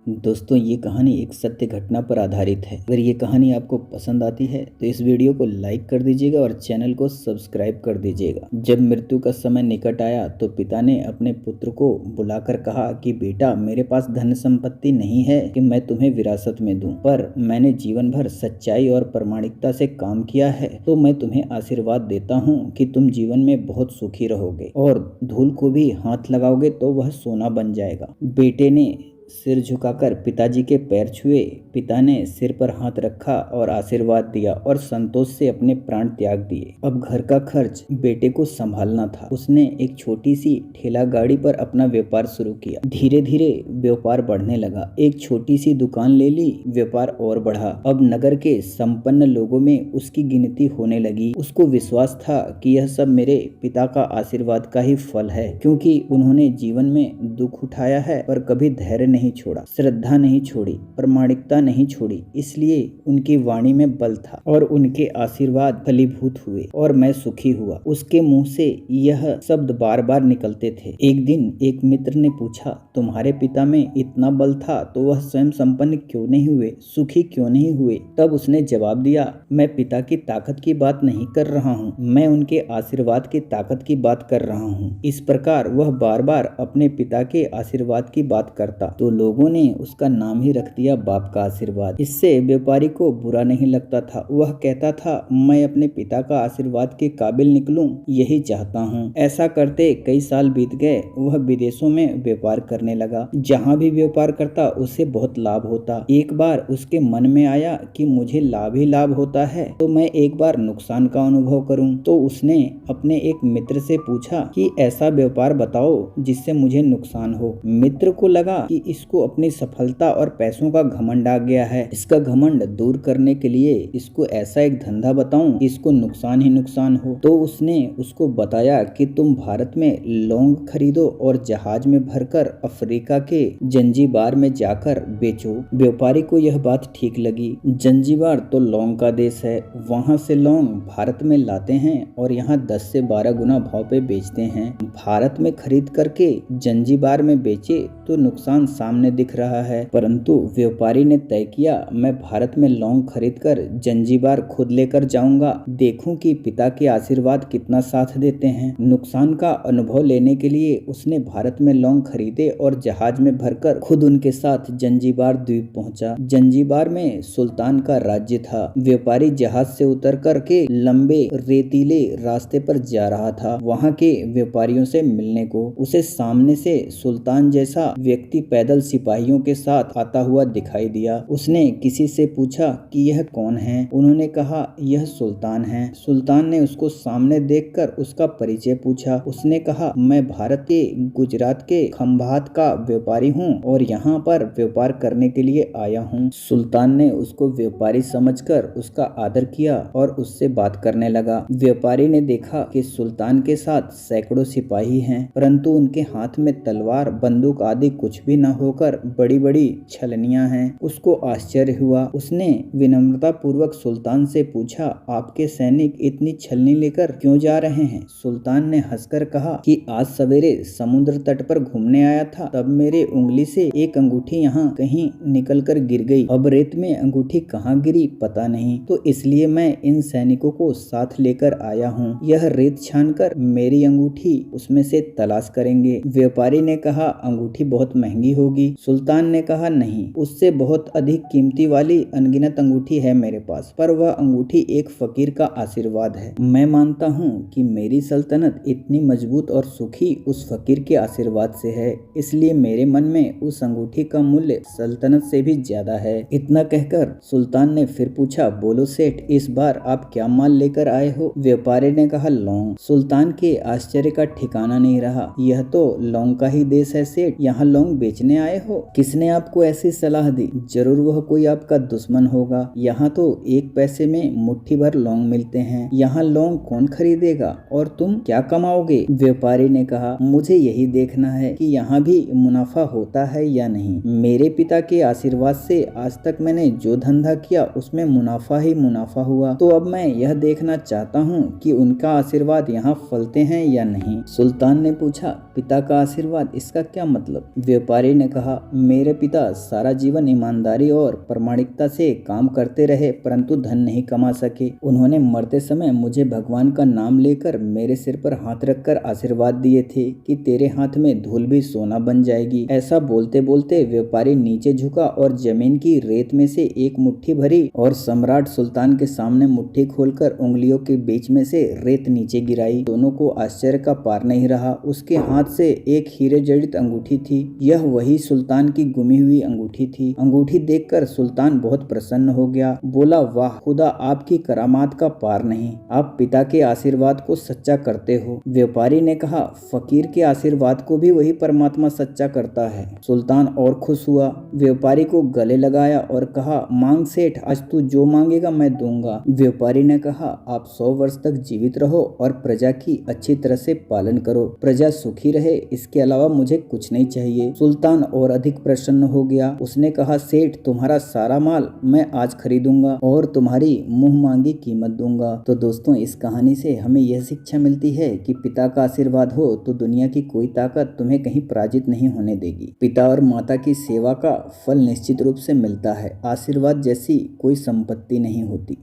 दोस्तों ये कहानी एक सत्य घटना पर आधारित है। अगर ये कहानी आपको पसंद आती है तो इस वीडियो को लाइक कर दीजिएगा और चैनल को सब्सक्राइब कर दीजिएगा। जब मृत्यु का समय निकट आया तो पिता ने अपने पुत्र को बुलाकर कहा कि बेटा, मेरे पास धन संपत्ति नहीं है कि मैं तुम्हें विरासत में दूं, पर मैंने जीवन भर सच्चाई और प्रामाणिकता से काम किया है, तो मैं तुम्हें आशीर्वाद देता हूँ कि तुम जीवन में बहुत सुखी रहोगे और धूल को भी हाथ लगाओगे तो वह सोना बन जाएगा। बेटे ने सिर झुकाकर पिताजी के पैर छुए। पिता ने सिर पर हाथ रखा और आशीर्वाद दिया और संतोष से अपने प्राण त्याग दिए। अब घर का खर्च बेटे को संभालना था। उसने एक छोटी सी ठेला गाड़ी पर अपना व्यापार शुरू किया। धीरे धीरे व्यापार बढ़ने लगा। एक छोटी सी दुकान ले ली, व्यापार और बढ़ा। अब नगर के संपन्न लोगों में उसकी गिनती होने लगी। उसको विश्वास था कि यह सब मेरे पिता का आशीर्वाद का ही फल है, क्योंकि उन्होंने जीवन में दुख उठाया है पर कभी धैर्य नहीं छोड़ा, श्रद्धा नहीं छोड़ी, प्रामाणिकता नहीं छोड़ी। इसलिए उनकी वाणी में बल था और उनके आशीर्वाद फलीभूत हुए और मैं सुखी हुआ। उसके मुंह से यह शब्द बार बार निकलते थे। एक दिन एक मित्र ने पूछा, तुम्हारे पिता में इतना बल था तो वह स्वयं संपन्न क्यों नहीं हुए, सुखी क्यों नहीं हुए? तब उसने जवाब दिया, मैं पिता की ताकत की बात नहीं कर रहा हूँ, मैं उनके आशीर्वाद की ताकत की बात कर रहा हूँ। इस प्रकार वह बार बार अपने पिता के आशीर्वाद की बात करता तो लोगों ने उसका नाम ही रख दिया बाप का आशीर्वाद। इससे व्यापारी को बुरा नहीं लगता था। वह कहता था, मैं अपने पिता का आशीर्वाद के काबिल निकलूं, यही चाहता हूं। ऐसा करते कई साल बीत गए। वह विदेशों में व्यापार करने लगा। जहां भी व्यापार करता उसे बहुत लाभ होता। एक बार उसके मन में आया कि मुझे लाभ ही लाभ होता है, तो मैं एक बार नुकसान का अनुभव करूं। तो उसने अपने एक मित्र से पूछा कि ऐसा व्यापार बताओ जिससे मुझे नुकसान हो। मित्र को लगा कि इसको अपनी सफलता और पैसों का घमंड आ गया है। इसका घमंड दूर करने के लिए इसको ऐसा एक धंधा बताऊं इसको नुकसान ही नुकसान हो। तो उसने उसको बताया कि तुम भारत में लौंग खरीदो और जहाज में भरकर अफ्रीका के जंजीबार में जाकर बेचो। व्यापारी को यह बात ठीक लगी। जंजीबार तो लौंग का देश है। वहाँ से लौंग भारत में लाते हैं और यहाँ 10 से 12 गुना भाव पे बेचते हैं। भारत में खरीद करके जंजीबार में बेचे तो नुकसान सामने दिख रहा है, परंतु व्यापारी ने तय किया, मैं भारत में लौंग खरीदकर जंजीबार खुद लेकर जाऊंगा, देखूं कि पिता के आशीर्वाद कितना साथ देते हैं। नुकसान का अनुभव लेने के लिए उसने भारत में लौंग खरीदे और जहाज में भरकर खुद उनके साथ जंजीबार द्वीप पहुंचा। जंजीबार में सुल्तान का राज्य था। व्यापारी जहाज से उतर कर के लंबे रेतीले रास्ते पर जा रहा था वहाँ के व्यापारियों से मिलने को। उसे सामने से सुल्तान जैसा व्यक्ति पैदल सिपाहियों के साथ आता हुआ दिखाई दिया। उसने किसी से पूछा कि यह कौन है? उन्होंने कहा, यह सुल्तान है। सुल्तान ने उसको सामने देखकर उसका परिचय पूछा। उसने कहा, मैं भारत के गुजरात के खंभात का व्यापारी हूँ और यहाँ पर व्यापार करने के लिए आया हूँ। सुल्तान ने उसको व्यापारी समझकर उसका आदर किया और उससे बात करने लगा। व्यापारी ने देखा कि सुल्तान के साथ सैकड़ों सिपाही हैं, परंतु उनके हाथ में तलवार, बंदूक आदि कुछ भी न होकर बड़ी बड़ी छलनियां हैं। उसको आश्चर्य हुआ। उसने विनम्रता पूर्वक सुल्तान से पूछा, आपके सैनिक इतनी छलनी लेकर क्यों जा रहे हैं? सुल्तान ने हंसकर कहा कि आज सवेरे समुद्र तट पर घूमने आया था, तब मेरे उंगली से एक अंगूठी यहाँ कहीं निकल कर गिर गई। अब रेत में अंगूठी कहाँ गिरी पता नहीं, तो इसलिए मैं इन सैनिकों को साथ लेकर आया हूँ। यह रेत छानकर मेरी अंगूठी उसमें से तलाश करेंगे। व्यापारी ने कहा, अंगूठी बहुत महंगी होगी। सुल्तान ने कहा, नहीं, उससे बहुत अधिक कीमती वाली अनगिनत अंगूठी है मेरे पास, पर वह अंगूठी एक फकीर का आशीर्वाद है। मैं मानता हूँ कि मेरी सल्तनत इतनी मजबूत और सुखी उस फकीर के आशीर्वाद से है, इसलिए मेरे मन में उस अंगूठी का मूल्य सल्तनत से भी ज्यादा है। इतना कहकर सुल्तान ने फिर पूछा, बोलो सेठ, इस बार आप क्या माल लेकर आए हो? व्यापारी ने कहा, लौंग। सुल्तान के आश्चर्य का ठिकाना नहीं रहा। यह तो लौंग का ही देश है सेठ, यहाँ लौंग बेचने आए हो? किसने आपको ऐसी सलाह दी? जरूर वह कोई आपका दुश्मन होगा। यहाँ तो 1 पैसे में मुट्ठी भर लौंग मिलते हैं। यहाँ लौंग कौन खरीदेगा और तुम क्या कमाओगे? व्यापारी ने कहा, मुझे यही देखना है कि यहाँ भी मुनाफा होता है या नहीं। मेरे पिता के आशीर्वाद से आज तक मैंने जो धंधा किया उसमें मुनाफा ही मुनाफा हुआ, तो अब मैं यह देखना चाहता हूँ कि उनका आशीर्वाद यहाँ फलते हैं या नहीं। सुल्तान ने पूछा, पिता का आशीर्वाद, इसका क्या मतलब? व्यापारी ने ने कहा, मेरे पिता सारा जीवन ईमानदारी और प्रामाणिकता से काम करते रहे परंतु धन नहीं कमा सके। उन्होंने मरते समय मुझे भगवान का नाम लेकर मेरे सिर पर हाथ रखकर आशीर्वाद दिए थे कि तेरे हाथ में धूल भी सोना बन जाएगी। ऐसा बोलते बोलते व्यापारी नीचे झुका और जमीन की रेत में से एक मुट्ठी भरी और सम्राट सुल्तान के सामने मुट्ठी खोलकर उंगलियों के बीच में से रेत नीचे गिराई। दोनों को आश्चर्य का पार नहीं रहा। उसके हाथ से एक हीरे जड़ित अंगूठी थी। यह वही सुल्तान की गुमी हुई अंगूठी थी। अंगूठी देखकर सुल्तान बहुत प्रसन्न हो गया। बोला, वाह खुदा, आपकी करामात का पार नहीं। आप पिता के आशीर्वाद को सच्चा करते हो। व्यापारी ने कहा, फकीर के आशीर्वाद को भी वही परमात्मा सच्चा करता है। सुल्तान और खुश हुआ, व्यापारी को गले लगाया और कहा, मांग सेठ, आज तू जो मांगेगा मैं दूंगा। व्यापारी ने कहा, आप 100 वर्ष तक जीवित रहो और प्रजा की अच्छी तरह से पालन करो। प्रजा सुखी रहे, इसके अलावा मुझे कुछ नहीं चाहिए। सुल्तान और अधिक प्रसन्न हो गया। उसने कहा, सेठ, तुम्हारा सारा माल मैं आज खरीदूंगा और तुम्हारी मुंह मांगी कीमत दूंगा। तो दोस्तों, इस कहानी से हमें यह शिक्षा मिलती है कि पिता का आशीर्वाद हो तो दुनिया की कोई ताकत तुम्हें कहीं पराजित नहीं होने देगी। पिता और माता की सेवा का फल निश्चित रूप से मिलता है। आशीर्वाद जैसी कोई संपत्ति नहीं होती।